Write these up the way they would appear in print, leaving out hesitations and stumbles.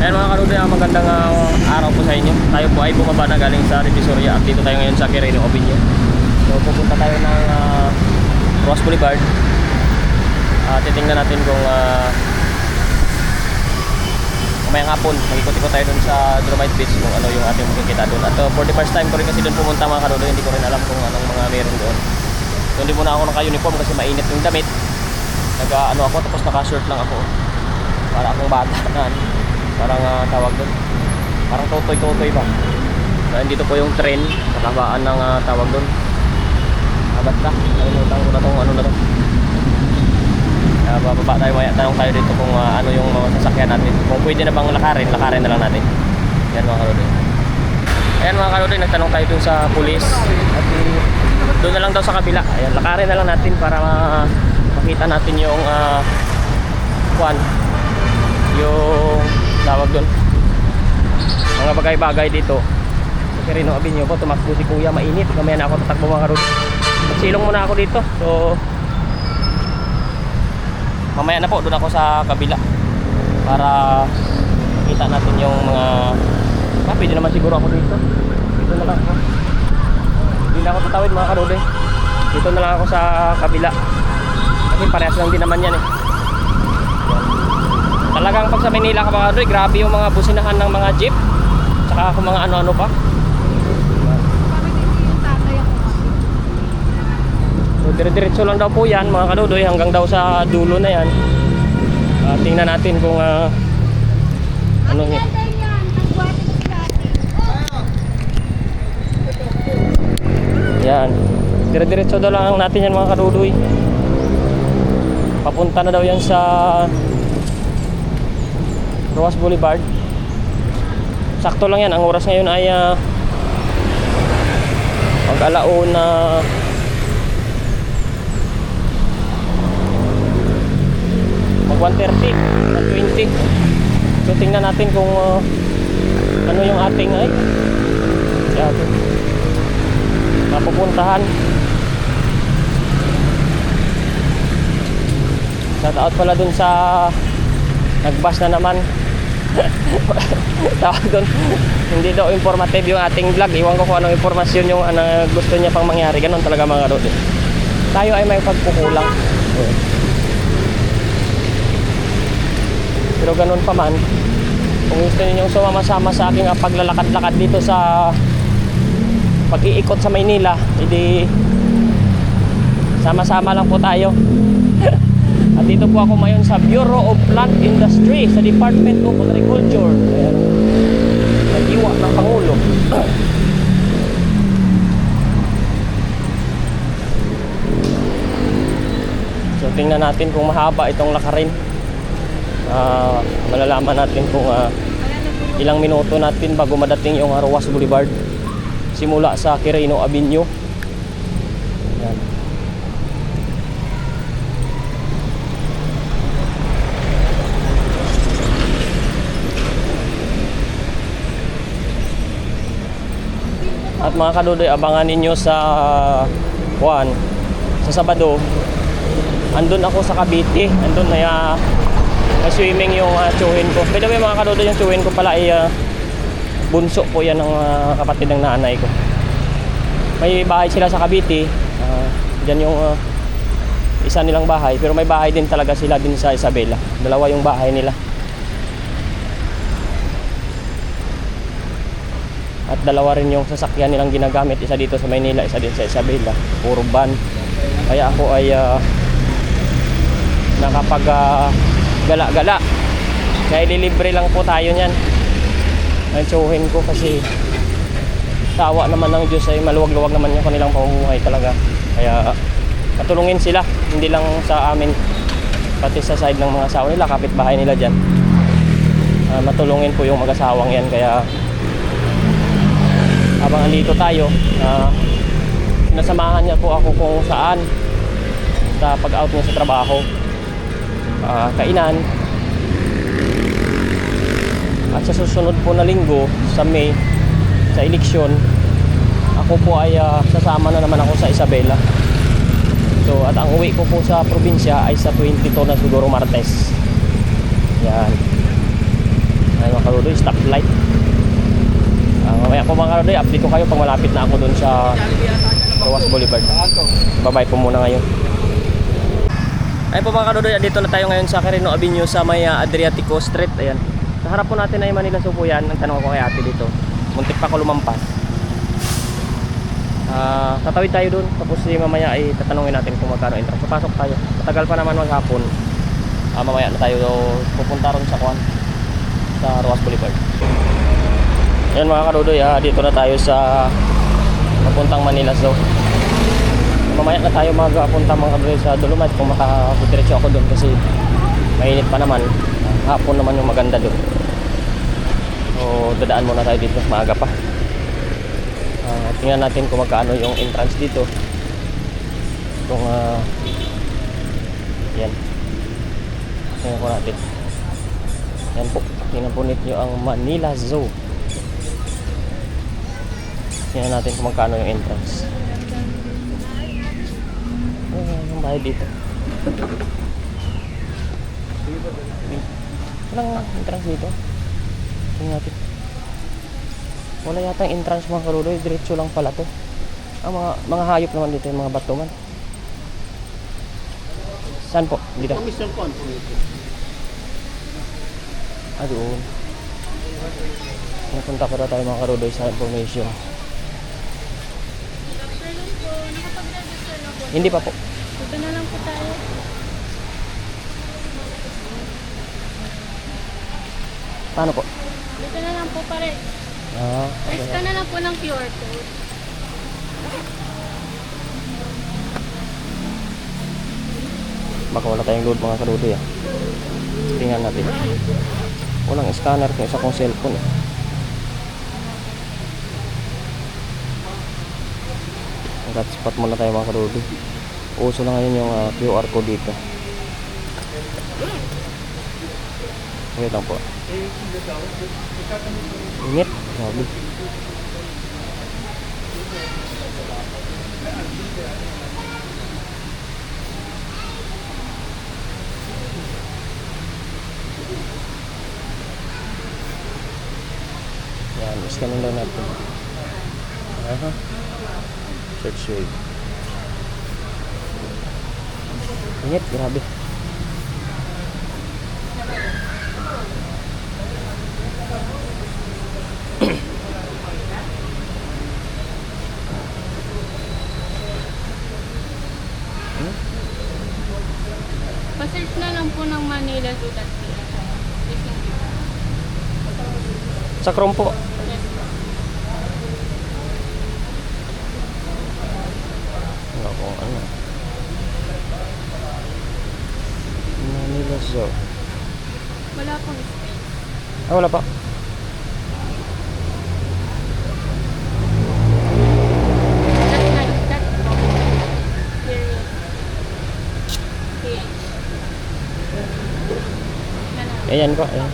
Ayan mga karudoy, magandang araw po sa inyo. Tayo po ay bumaba na galing sa Divisoria at dito tayo ngayon sa Quirino Obinio. So pupunta tayo ng Ross Boulevard. Titingnan natin kung mamayang hapon mag-ikot-ikot tayo dun sa Dolomite Beach kung ano yung ating makikita dun. At for the first time ko rin kasi dun pumunta mga karudoy, hindi ko rin alam kung anong mga meron doon. So hindi muna ako naka-uniform kasi mainit yung damit. Nag-ano ako, tapos naka-shirt lang ako. Para akong bata na parang tawag doon, parang totoy ba. Nandito po yung train, nakabaan ng tawag doon. Basta, nalimutan ko na itong ano na to. Bababa tayo, maya tanong tayo dito kung ano yung mga sasakyan natin. Kung pwede na bang lakarin na lang natin. Yan mga kaludoy. Ayan mga kaludoy, nagtanong tayo dun sa pulis. At doon na lang daw sa kabila. Ayan, lakarin na lang natin para makita natin yung yung tawag doon, mga bagay-bagay dito sa Quirino Obinio po. Tumakbo si kuya, mainit, mamaya na ako tatakbo mga karudoy. Magsilong muna ako dito, so mamaya na po doon ako sa kabila para makita natin yung mga pwede naman siguro ako dito na lang ako, hindi na ako tatawid mga karudoy, dito na lang ako sa kabila kasi parehas lang din naman yan eh. Talagang pag sa Manila ka mga karudoy, grabe yung mga businahan ng mga jeep tsaka kung mga ano-ano pa. So dire-diretso lang daw po yan mga karudoy hanggang daw sa dulo na yan. Tingnan natin kung ano yun. Yan, dire-diretso daw lang natin yan mga karudoy. Papunta na daw yan sa Ross Boulevard. Sakto lang yan. Ang oras ngayon ay mag-alauna mag 1:30 1:20. So tingnan natin kung ano yung ating mapupuntahan. Shout out pala dun sa nagbas na naman. Tawag doon, hindi daw informative yung ating vlog. Iwan ko kung anong informasyon yung gusto niya pang mangyari. Ganon talaga mga karudoy. Tayo ay may pagkukulang. Pero ganon pa man, kung gusto niyo sumama-sama sa aking paglalakad-lakad dito sa pag-iikot sa Maynila, hindi sama-sama lang po tayo. At dito po ako ngayon sa Bureau of Plant Industry sa Department of Agriculture. Ayan, nag-iwa ng Pangulo. So tingnan natin kung mahaba itong lakarin. Malalaman natin kung ilang minuto natin bago madating yung Ross Boulevard simula sa Quirino Obinio. Ayan. At mga kadudoy, abangan ninyo sa Sabado. Andun ako sa Cavite. Andun may swimming yung tsuhin ko. By the way mga kadudoy, yung tsuhin ko pala ay bunso po yan ng kapatid ng nanay ko. May bahay sila sa Cavite. Diyan yung isa nilang bahay. Pero may bahay din talaga sila din sa Isabela. Dalawa yung bahay nila. At dalawa rin yung sasakyan nilang ginagamit. Isa dito sa Maynila, isa din sa Isabela. Puro van. Kaya ako ay nakapag gala-gala. Kaya ililibre lang po tayo niyan. Ang tsuhin ko kasi tawa naman ng Diyos ay maluwag-luwag naman yung kanilang pamumuhay talaga. Kaya katulungin sila. Hindi lang sa amin, pati sa side ng mga asawa nila, kapitbahay nila dyan. Matulungin po yung mag-asawang yan. Kaya habang andito tayo, nasamahan niya po ako kung saan sa pag-out niya sa trabaho, kainan. At sa susunod po na linggo sa May, sa eleksyon, ako po ay sasama na naman ako sa Isabela. So at ang uwi ko po sa probinsya ay sa 22 na siguro Martes. Yan. Ay mga karudoy, stoplight. Mamaya po mga karudoy, update ko kayo pag malapit na ako dun sa Rojas Boulevard. Bye-bye po muna ngayon. Ayun po mga karudoy, dito na tayo ngayon sa Quirino Avenue sa may Adriatico Street. Ayan. Sa harap po natin ay Manila Zoo po yan. Nagtanong ako kay ate dito. Muntik pa ako lumampas. Tatawid tayo dun. Tapos mamaya ay tatanungin natin kung magkano entrance. Papasok tayo. Matagal pa naman maghapon. Mamaya na tayo pupunta ron sa Kuan, sa Rojas Boulevard. Ayan mga karudoy, dito na tayo sa papuntang Manila Zoo. Mamaya na tayo magpunta mga karudoy sa Dolomite kung makaputiretso ako doon kasi mainit pa naman. Hapon naman yung maganda doon. So dadaan muna tayo dito, maaga pa. Tingnan natin kung magkano yung entrance dito. Kung yan. Tingnan po natin. Yan po. Tingnan po ninyo ang Manila Zoo. Tingnan natin kung magkano yung entrance. Yung bayad dito. Walang entrance dito. Tingnan natin. Wala yata yung entrance mga karudoy. Diretso lang pala to. Mga hayop naman dito. Yung mga bato man. Saan po? Dito. Doon. Napunta pa tayo mga karudoy sa information. Hindi pa po. Dito na lang po tayo. Paano po? Dito na lang po pare. Okay. Scan na lang po ng QR code. Baka wala tayong load mga karudoy. Tingnan natin. Walang scanner kung isa kong cellphone. Hotspot muna tayo mga karudoy. Uso na ngayon yung QR code dito. Wait lang po. Init. Sabi. Yan, scanin lang natin. Search wave. Init, grabe. Pa-search na lang po ng Manila Zoo. Sa Chrome po. Wala kung ano. Manila Zoo. Wala pong space. Wala pa. Ayan po, ayan.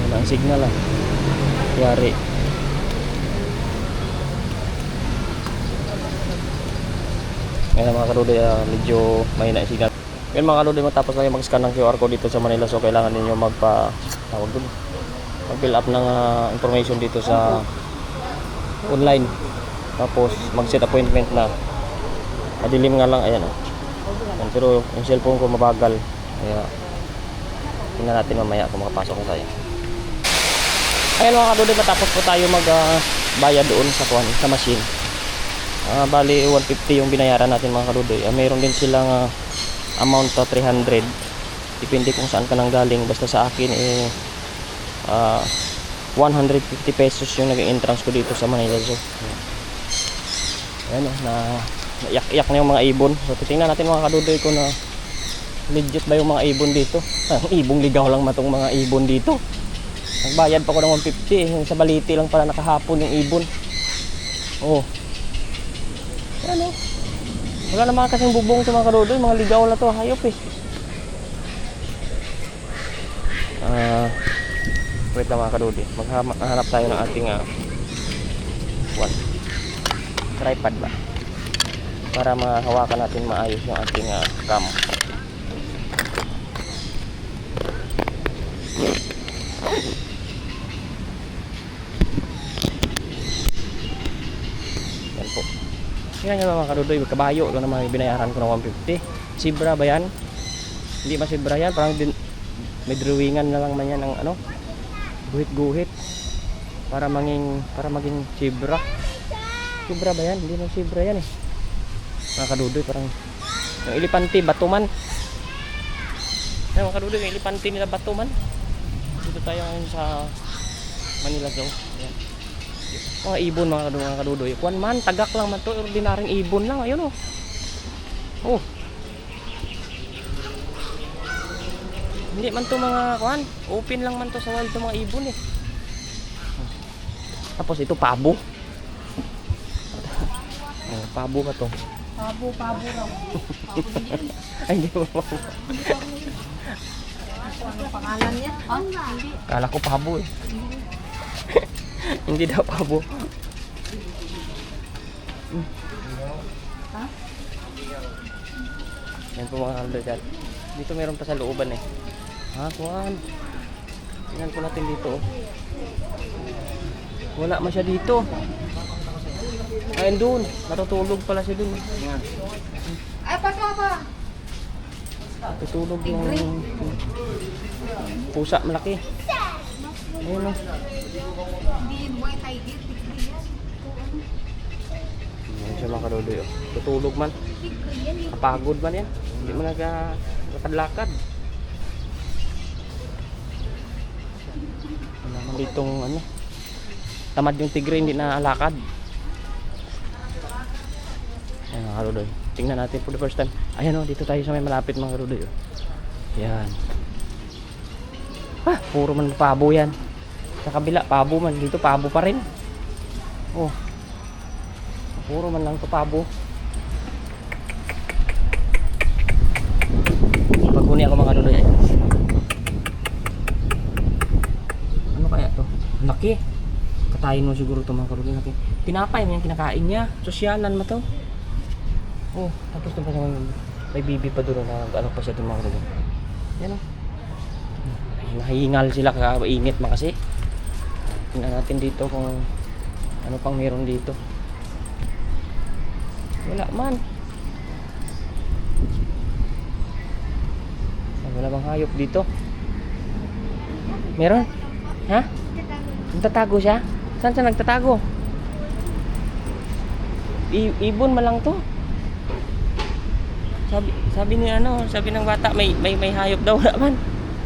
Ayan ang signal ah. Yari. Ayan mga karudoy, medyo mahina yung signal. Ayan mga karudoy, matapos na yung mag-scan ng QR code dito sa Manila, so kailangan ninyo mag-fill up ng information dito sa online. Tapos mag-set appointment na. Madilim nga lang, ayan oh. Pero yung cellphone ko mabagal. Kaya tingnan natin mamaya kung makapasok ko tayo. Ayan mga kaduloy, matapos po tayo magbayad doon sa machine. Bali 150 yung binayaran natin mga kaduloy. Mayroon din silang amount 300. Depende kung saan ka nang galing. Basta sa akin 150 pesos yung naging entrance ko dito sa Manila Zoo. Ayan naiyak-iyak na yung mga ibon. So titingnan natin mga kadudoy ko na legit ba yung mga ibon dito. Ibong ligaw lang matong mga ibon dito. Nagbayad pa ko ng 150 sa baliti lang pala nakahapon yung ibon. Ano? Wala naman kasing bubong sa mga kadudoy. Mga ligaw na to, hayop eh. Wait lang mga kadudoy. Maghanap tayo ng ating tripod ba? Para mahawakan natin maayos yung ating cam. Yan yung mga kadudoy, kabayo lang naman binayaran ko ng 150. Sibra ba yan? Hindi ba sibra yan? Parang may drawingan na lang man yan ng ano, guhit-guhit para maging sibra. Sibra ba yan? Hindi na sibra yan eh. Mga kadudoy, parang yung elepante, batuman. Yan mga kadudoy, yung elepante nila batuman. Dito tayo ngayon sa Manila Zoo. Yan. Mga ibon mga kadudoy. Kuwan man, tagak lang man to. Ordinaryong ibon lang. Ayun oh. Oh. Hindi man to mga kuwan. Open lang man to sa wild to mga ibon eh. Tapos ito pabo. Oh, pabo ba to? Pabo raw. Ay, hindi mo. Ano pangalan niya? Hindi. Kala ko pabo eh. Hindi daw pabo. Ha? Yan po mga kaldo dyan. Dito meron pa sa looban eh. Ha, kuwan. Tingnan po natin dito oh. Wala man siya dito. Ayun doon. Natutulog pala siya doon. Ay, pa. Natutulog yung pusa malaki. Ayun oh. Yan siya mga kadudoy oh. Tutulog man. Kapagod man yan. Hindi man naglalakad-lakad. Wala man ditong ano. Tamad yung tigre, hindi na alakad. Ayan mga kadudoy. Tingnan natin for the first time. Ayan oh, dito tayo sa may malapit mga kadudoy oh. Yan. Ah, puro man pabo yan. Sa kabila, pabo man. Dito, pabo pa rin. Oh. Puro man lang to pabo. Pagkuni ako mga kadudoy. Ano kaya to? Laki. Katayin mo siguro to mga kadudoy. Laki. Tinapay mo yung kinakain niya. Sosyalan mo to. Oh, tapos ito pa siya may bibi pa doon na ano pa siya doon mga kadudoy. Yan o. Nahingal sila kakainit ma kasi. Tingnan natin dito kung ano pang meron dito. Wala man. Wala bang hayop dito? Meron? Ha? Nagtatago siya? Saan siya nagtatago? Ibon man lang to. Sabi ni ano, sabi ng bata may hayop daw. Wala man.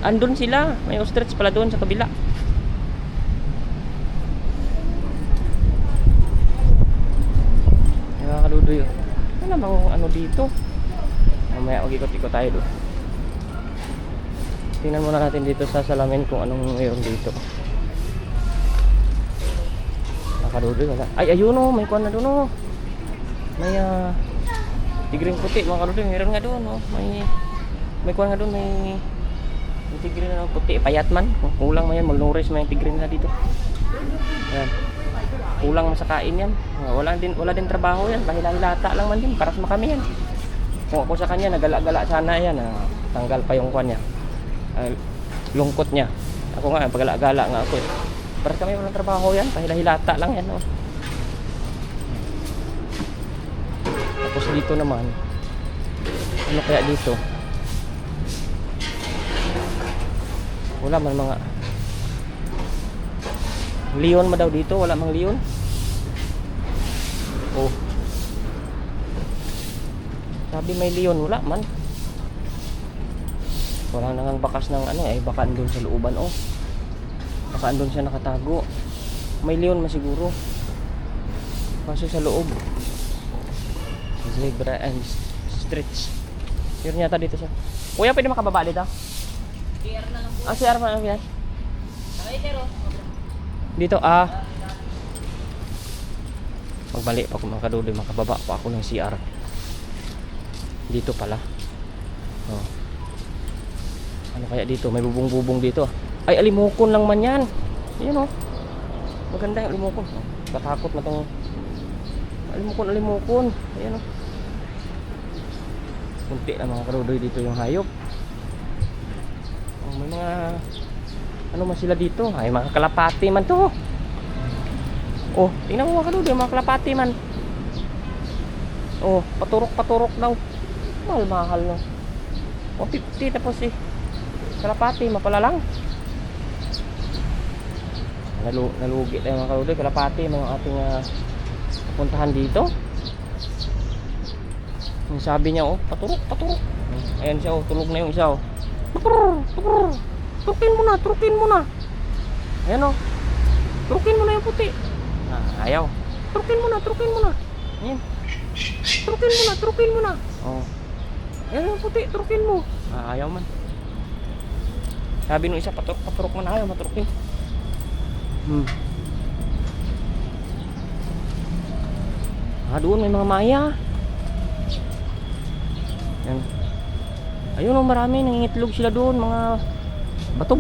Andun sila. May ostrich pala doon sa kabila. Mga kadudoy. Ano bang ano dito? Mamaya mag-ikot-ikot tayo doon. Tingnan muna natin dito sa salamin kung anong mayroon dito. Mga kadudoy wala. Ay ayun o, may kuwan na doon o. May tigring puti mga kadudoy. Meron nga doon o. May kuwan nga doon. May tigre na puti, payat man. Kulang man yan, malnouris man yung tigre na dito. Ayan. Kulang man sa kain yan. Wala din trabaho yan. Pahila-hilata lang man din. Para sa kami yan. Kung ako sa kanya, nagala-gala sana yan. Tanggal pa yung kwan niya. Lungkot niya. Ako nga, pagala-gala nga ako. Para sa kami walang trabaho yan. Pahila-hilata lang yan. Oh. Tapos dito naman, ano kaya dito? Wala man mga leon ma daw dito, wala mang leon. Oh. Sabi may leon, wala man. Wala nang bakas ng ano eh, baka andun sa looban oh. Baka andun siya nakatago. May leon man siguro. Kasi sa loob. Zebra and stretch. Meron yata dito siya. Kuya, pwede makababa dito? CR na lang po. Ah, CR na lang yan. Dito, magbalik pa ako mga kaduloy, makababa pa ako ng CR. Dito pala. Oh. Ano kaya dito? May bubong-bubong dito. Ay, alimukon lang man yan. Ayan oh. Maganda yung alimukon. Oh, katakot na itong alimukon. Ayan oh. Kunti na mga kaduloy dito yung hayop. May mga ano man sila dito, ay mga kalapati man to. Oh, tingnan mo mga kadudoy, mga kalapati man. Oh, paturok daw. Mahal no. 150 tapos eh. Kalapati, mapala lang. Nalugi tayo mga kaludoy. Kalapati, mga ating puntahan dito. Yung sabi niya, oh, paturok. Ayan siya, oh, tulog na yung isa, oh. Turukin mo na. Ayan, oh. Turukin mo na yung puti. Ayaw. Turukin mo na. Ayan. Turukin mo na. Oh. Ayan yung puti, turukin mo. Ayaw man. Sabi nung isa, paturok mo na, ayaw maturukin. Doon may mga maya. Yan. Ayun, oh, marami nangingitlog sila doon, mga bato.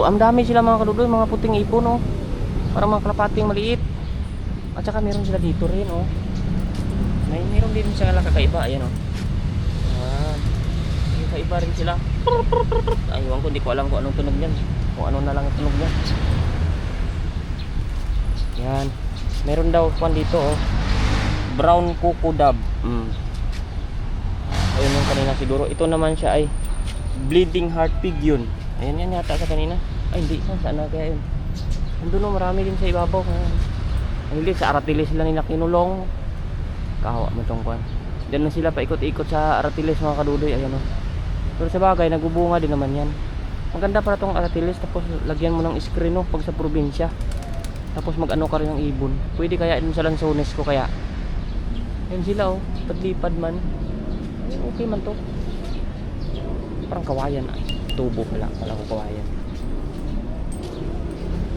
Ang dami sila mga kadudoy, mga puting ipon, oh. Parang mga kalapating maliit. At saka meron sila dito rin, oh. Meron din sila kakaiba, ayan, oh. Kakaiba rin sila. Aywan ko, hindi ko alam kung anong tunog yan. Kung ano na lang ang tunog yan. Yan. Meron daw pan dito, oh. Brown Cuckoo Dove. Ayun yung kanina siguro. Ito naman siya ay Bleeding Heart Pig yun. Ayan yan yata sa kanina. Ay hindi, saan na kaya yun? Nandun, oh, marami din sa ibabaw. Hindi, sa Aratiles sila nila kinulong. Kahawa mo itong kwan. Diyan na sila paikot-ikot sa Aratiles mga kadudoy. Ayan, oh. Pero sa bagay, nagbubunga din naman yan. Maganda para itong Aratiles. Tapos lagyan mo ng screen, oh, pag sa probinsya. Tapos mag-ano ka rin ng ibon. Pwede kaya din sa Lanzones ko kaya. Ayan sila, oh. Padlipad man. Okay man to. Parang kawayan. Tubo pala ko kawayan.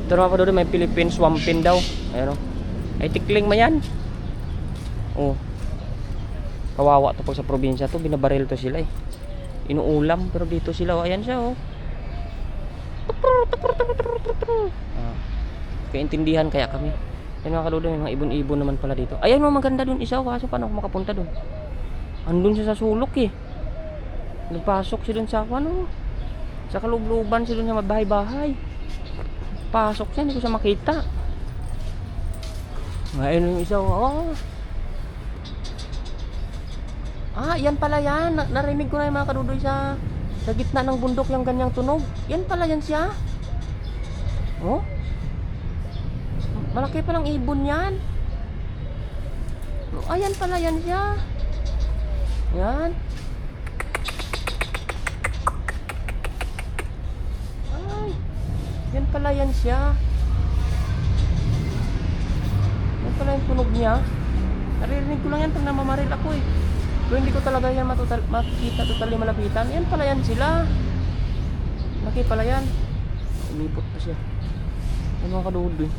Ito naman pa doon, may Philippine Swampin daw. Ayan, oh. Ay tikling man yan. Oh. Kawawa to pag sa probinsya to. Binabaril to sila, eh. Inuulam. Pero dito sila, oh. Ayan siya, oh. Kaintindihan kaya kami. Yan mga kaludoy, may mga ibon-ibon naman pala dito. Ayan, mga maganda dun isa, kaso paano ako makapunta dun? Andun siya sa sulok, eh. Nagpasok siya dun sa ano, sa kalubluban siya dun sa bahay-bahay. Pasok siya, hindi ko siya makita. Ayun yung isa, oh. Yan pala yan. Narinig ko na yung mga kaludoy sa gitna ng bundok yung ganyang tunog. Yan pala yan siya. Oh. Malaki palang ibon yan. Ayan pala yan siya. Yan. Ay. Yan pala yan siya. Yan pala yung tunog niya. Naririnig ko lang yan pag namamaril ako, eh. Pero hindi ko talaga yan makikita totally malapitan. Yan pala yan sila. Laki pala yan. Umipot pa siya. Yan mga kadudoy.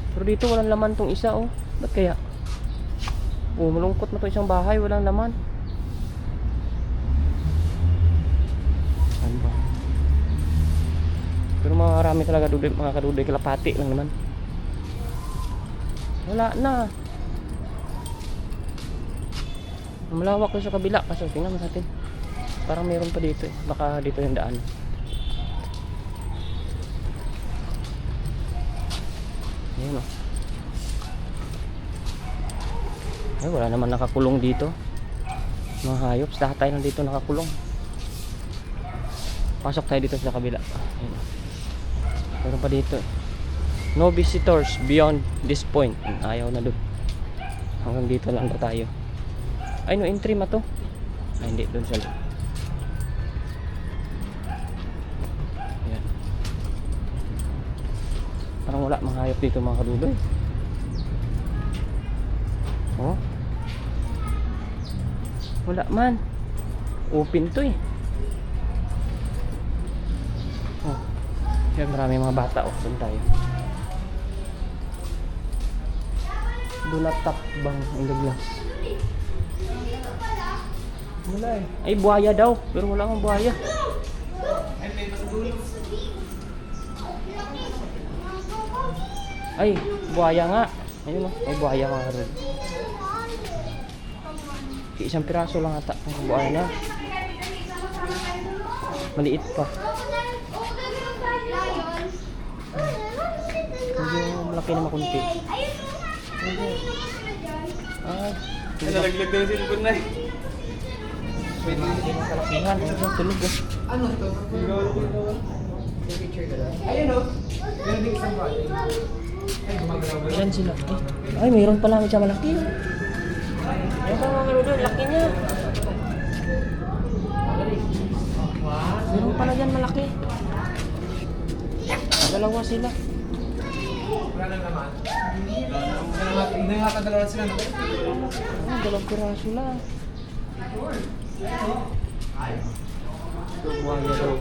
Pero dito walang laman tong isa, oh. Ba't kaya? Oh, malungkot na to isang bahay, walang laman. Ano ba? Pero marami talaga dudoy, mga kadudoy, kalapati lang naman. Wala na. Malawak ko sa kabila, kasi tingnan mo natin. Parang meron pa dito, eh. Baka dito yung daan. Ayun, oh. Ay, wala naman nakakulong dito. Mga hayop, lahat tayo nandito nakakulong. Pasok tayo dito sa kabila. Ayun, oh. Meron pa dito. No visitors beyond this point. Ayaw na doon. Hanggang dito lang na tayo. Ay, no entry ma to. Ay, hindi, doon sa loob. Ayan. Parang wala mga hayop dito mga kadudoy. Oh. Wala man. Open to, eh. Oh. Yan, marami mga bata, oh. Saan tayo? Do not tap bang in the glass. Wala, eh. Ay, buhaya daw. Pero wala akong buhaya. Ay, buhaya nga. Ayun, oh. May buhaya nga rin. Isang piraso lang ata ang buhaya na. Maliit pa. Ayun. malaki na makunti. Ay, Nalaglag daw yung cellphone na eh. hindi na kalakihan. Ay, tulog ah. Ano to? May picture ka lang? Ayun o. Meron din isang body. Ay, gumagalaw ba? Ilan sila? Ay, mayroon pala medyo malaki. Ayan pa mga karudo, laki niya. Mayroon pala dyan malaki. Dalawa sila. Wala nang naman. Hindi nga kadalawa sila. No? Ah, dalawang piraso lang. Buhaya daw.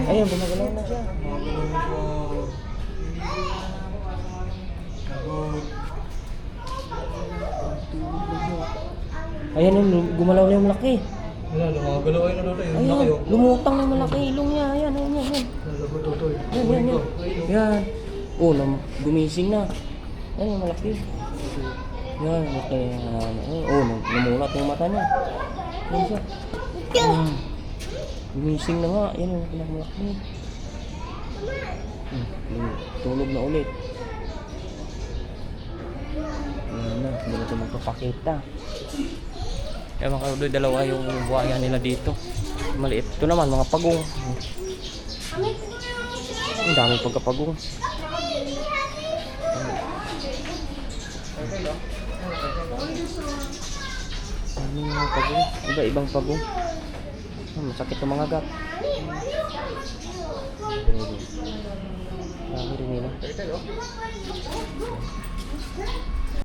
Ayun, gumagalaw na siya. Ayan yun, gumalaw na yung malaki. Wala, lumagalaw kayo na doon. Ayan, lumutang na yung malaki ilong niya. Ayan, ayan, ayan. Ayan, ayan, ayan. Yan. Oh, gumising na. Ayan, yung malaki. Yan, malaki. Oh, namulat yung mata niya. Ayan siya. Gumising na nga. Yan yung pinakamalaki. Tulog na ulit. Ayan na, hindi na ito magpapakita. Kaya mga karudoy, dalawa yung buhaya nila dito. Maliit. Ito naman, mga pagong. Ang dami pagkapagong. Ano yung mga pagong? Iba-ibang pagong. Masakit ang mga gat. Dami rin nila.